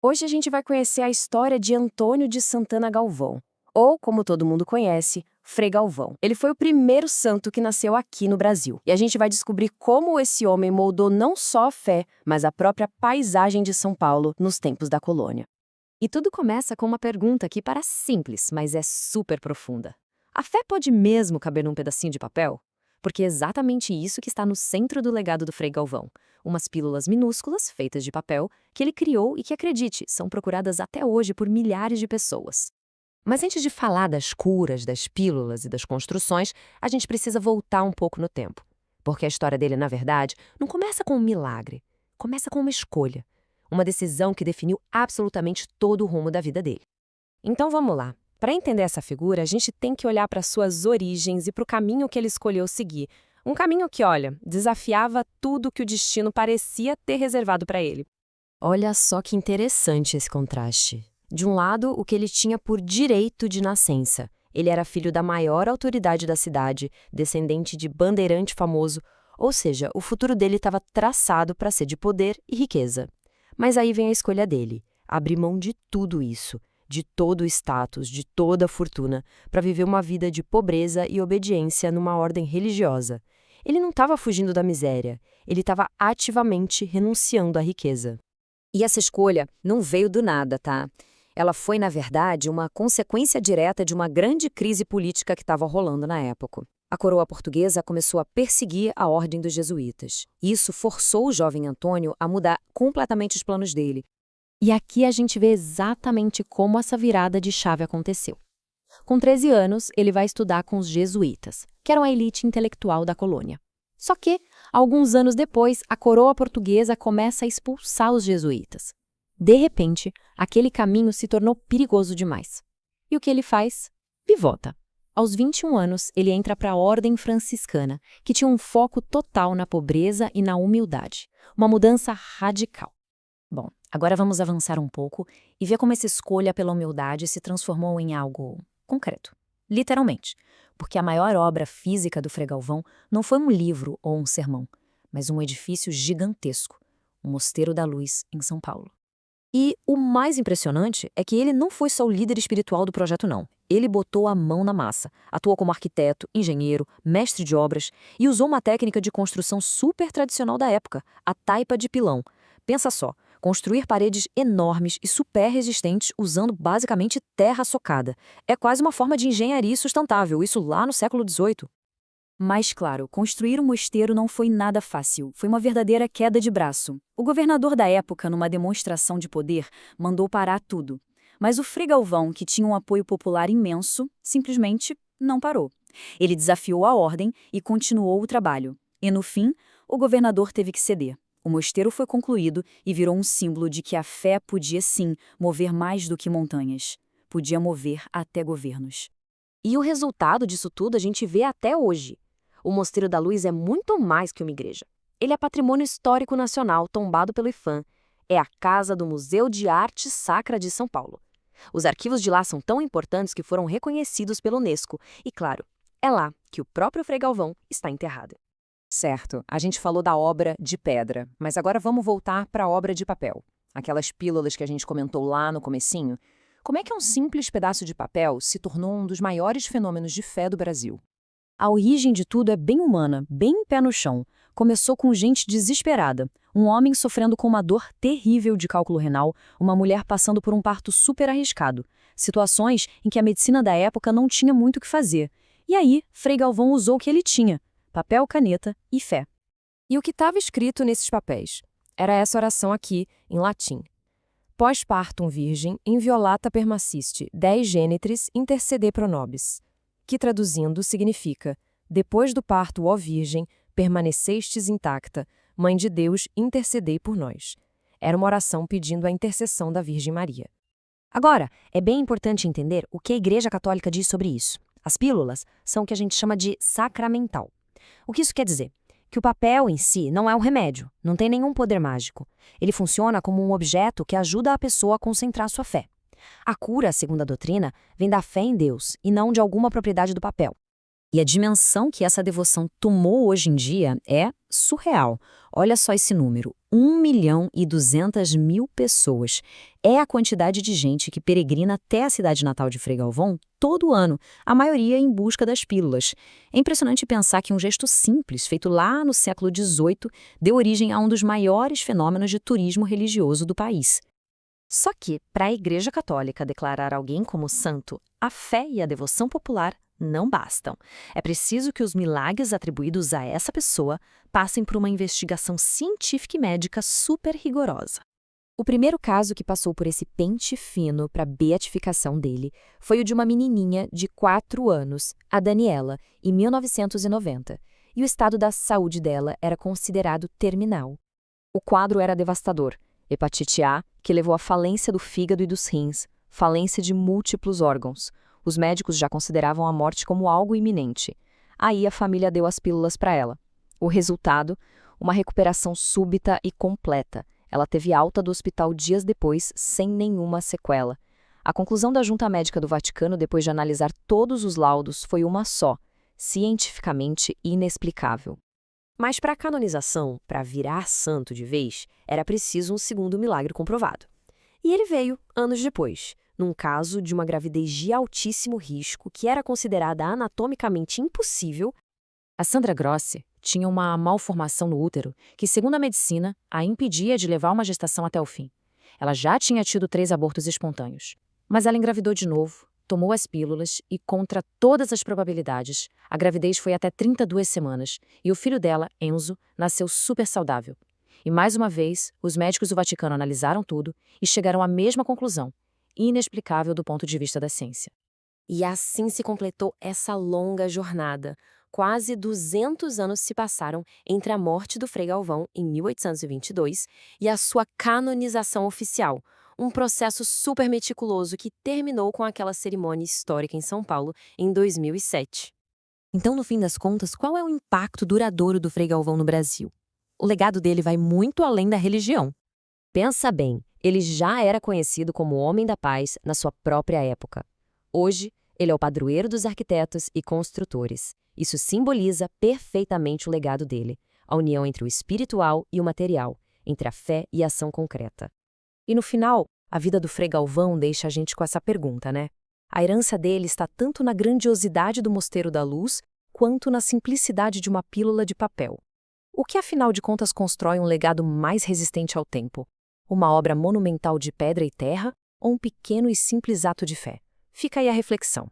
Hoje a gente vai conhecer a história de Antônio de Santana Galvão, ou, como todo mundo conhece, Frei Galvão. Ele foi o primeiro santo que nasceu aqui no Brasil. E a gente vai descobrir como esse homem moldou não só a fé, mas a própria paisagem de São Paulo nos tempos da colônia. E tudo começa com uma pergunta que parece simples, mas é super profunda. A fé pode mesmo caber num pedacinho de papel? Porque é exatamente isso que está no centro do legado do Frei Galvão. Umas pílulas minúsculas, feitas de papel, que ele criou e que, acredite, são procuradas até hoje por milhares de pessoas. Mas antes de falar das curas, das pílulas e das construções, a gente precisa voltar um pouco no tempo. Porque a história dele, na verdade, não começa com um milagre. Começa com uma escolha. Uma decisão que definiu absolutamente todo o rumo da vida dele. Então vamos lá. Para entender essa figura, a gente tem que olhar para suas origens e para o caminho que ele escolheu seguir. Um caminho que, olha, desafiava tudo que o destino parecia ter reservado para ele. Olha só que interessante esse contraste. De um lado, o que ele tinha por direito de nascença. Ele era filho da maior autoridade da cidade, descendente de bandeirante famoso, ou seja, o futuro dele estava traçado para ser de poder e riqueza. Mas aí vem a escolha dele, abrir mão de tudo isso, de todo o status, de toda a fortuna, para viver uma vida de pobreza e obediência numa ordem religiosa. Ele não estava fugindo da miséria, ele estava ativamente renunciando à riqueza. E essa escolha não veio do nada, tá? Ela foi, na verdade, uma consequência direta de uma grande crise política que estava rolando na época. A coroa portuguesa começou a perseguir a ordem dos jesuítas. Isso forçou o jovem Antônio a mudar completamente os planos dele. E aqui a gente vê exatamente como essa virada de chave aconteceu. Com 13 anos, ele vai estudar com os jesuítas, que eram a elite intelectual da colônia. Só que, alguns anos depois, a coroa portuguesa começa a expulsar os jesuítas. De repente, aquele caminho se tornou perigoso demais. E o que ele faz? Pivota. Aos 21 anos, ele entra para a Ordem Franciscana, que tinha um foco total na pobreza e na humildade. Uma mudança radical. Bom, agora vamos avançar um pouco e ver como essa escolha pela humildade se transformou em algo concreto. Literalmente, porque a maior obra física do Frei Galvão não foi um livro ou um sermão, mas um edifício gigantesco, o Mosteiro da Luz, em São Paulo. E o mais impressionante é que ele não foi só o líder espiritual do projeto, não. Ele botou a mão na massa, atuou como arquiteto, engenheiro, mestre de obras e usou uma técnica de construção super tradicional da época, a taipa de pilão. Pensa só, construir paredes enormes e super resistentes usando basicamente terra socada. É quase uma forma de engenharia sustentável, isso lá no século XVIII. Mas, claro, construir um mosteiro não foi nada fácil, foi uma verdadeira queda de braço. O governador da época, numa demonstração de poder, mandou parar tudo. Mas o Frei Galvão, que tinha um apoio popular imenso, simplesmente não parou. Ele desafiou a ordem e continuou o trabalho. E, no fim, o governador teve que ceder. O mosteiro foi concluído e virou um símbolo de que a fé podia, sim, mover mais do que montanhas. Podia mover até governos. E o resultado disso tudo a gente vê até hoje. O Mosteiro da Luz é muito mais que uma igreja. Ele é patrimônio histórico nacional tombado pelo IPHAN. É a casa do Museu de Arte Sacra de São Paulo. Os arquivos de lá são tão importantes que foram reconhecidos pela Unesco. E, claro, é lá que o próprio Frei Galvão está enterrado. Certo, a gente falou da obra de pedra, mas agora vamos voltar para a obra de papel. Aquelas pílulas que a gente comentou lá no comecinho. Como é que um simples pedaço de papel se tornou um dos maiores fenômenos de fé do Brasil? A origem de tudo é bem humana, bem pé no chão. Começou com gente desesperada. Um homem sofrendo com uma dor terrível de cálculo renal, uma mulher passando por um parto super arriscado. Situações em que a medicina da época não tinha muito o que fazer. E aí, Frei Galvão usou o que ele tinha: papel, caneta e fé. E o que estava escrito nesses papéis? Era essa oração aqui, em latim. Pós-partum virgem, inviolata permassiste, dei genitris intercede pro nobis. Que traduzindo significa: depois do parto, ó Virgem, permanecestes intacta, Mãe de Deus, intercedei por nós. Era uma oração pedindo a intercessão da Virgem Maria. Agora, é bem importante entender o que a Igreja Católica diz sobre isso. As pílulas são o que a gente chama de sacramental. O que isso quer dizer? Que o papel em si não é um remédio, não tem nenhum poder mágico. Ele funciona como um objeto que ajuda a pessoa a concentrar sua fé. A cura, segundo a doutrina, vem da fé em Deus e não de alguma propriedade do papel. E a dimensão que essa devoção tomou hoje em dia é surreal. Olha só esse número, 1.200.000 pessoas. É a quantidade de gente que peregrina até a cidade natal de Frei Galvão todo ano, a maioria em busca das pílulas. É impressionante pensar que um gesto simples, feito lá no século XVIII, deu origem a um dos maiores fenômenos de turismo religioso do país. Só que, para a Igreja Católica declarar alguém como santo, a fé e a devoção popular não bastam. É preciso que os milagres atribuídos a essa pessoa passem por uma investigação científica e médica super rigorosa. O primeiro caso que passou por esse pente fino para a beatificação dele foi o de uma menininha de 4 anos, a Daniela, em 1990, e o estado da saúde dela era considerado terminal. O quadro era devastador: hepatite A, que levou à falência do fígado e dos rins, falência de múltiplos órgãos. Os médicos já consideravam a morte como algo iminente. Aí a família deu as pílulas para ela. O resultado? Uma recuperação súbita e completa. Ela teve alta do hospital dias depois, sem nenhuma sequela. A conclusão da Junta Médica do Vaticano, depois de analisar todos os laudos, foi uma só: cientificamente inexplicável. Mas para a canonização, para virar santo de vez, era preciso um segundo milagre comprovado. E ele veio anos depois, num caso de uma gravidez de altíssimo risco que era considerada anatomicamente impossível. A Sandra Grossi tinha uma malformação no útero que, segundo a medicina, a impedia de levar uma gestação até o fim. Ela já tinha tido 3 abortos espontâneos. Mas ela engravidou de novo, tomou as pílulas e, contra todas as probabilidades, a gravidez foi até 32 semanas e o filho dela, Enzo, nasceu super saudável. E mais uma vez, os médicos do Vaticano analisaram tudo e chegaram à mesma conclusão: inexplicável do ponto de vista da ciência. E assim se completou essa longa jornada. Quase 200 anos se passaram entre a morte do Frei Galvão, em 1822, e a sua canonização oficial, um processo super meticuloso que terminou com aquela cerimônia histórica em São Paulo, em 2007. Então, no fim das contas, qual é o impacto duradouro do Frei Galvão no Brasil? O legado dele vai muito além da religião. Pensa bem, ele já era conhecido como Homem da Paz na sua própria época. Hoje, ele é o padroeiro dos arquitetos e construtores. Isso simboliza perfeitamente o legado dele, a união entre o espiritual e o material, entre a fé e a ação concreta. E no final, a vida do Frei Galvão deixa a gente com essa pergunta, né? A herança dele está tanto na grandiosidade do Mosteiro da Luz, quanto na simplicidade de uma pílula de papel. O que, afinal de contas, constrói um legado mais resistente ao tempo? Uma obra monumental de pedra e terra ou um pequeno e simples ato de fé? Fica aí a reflexão.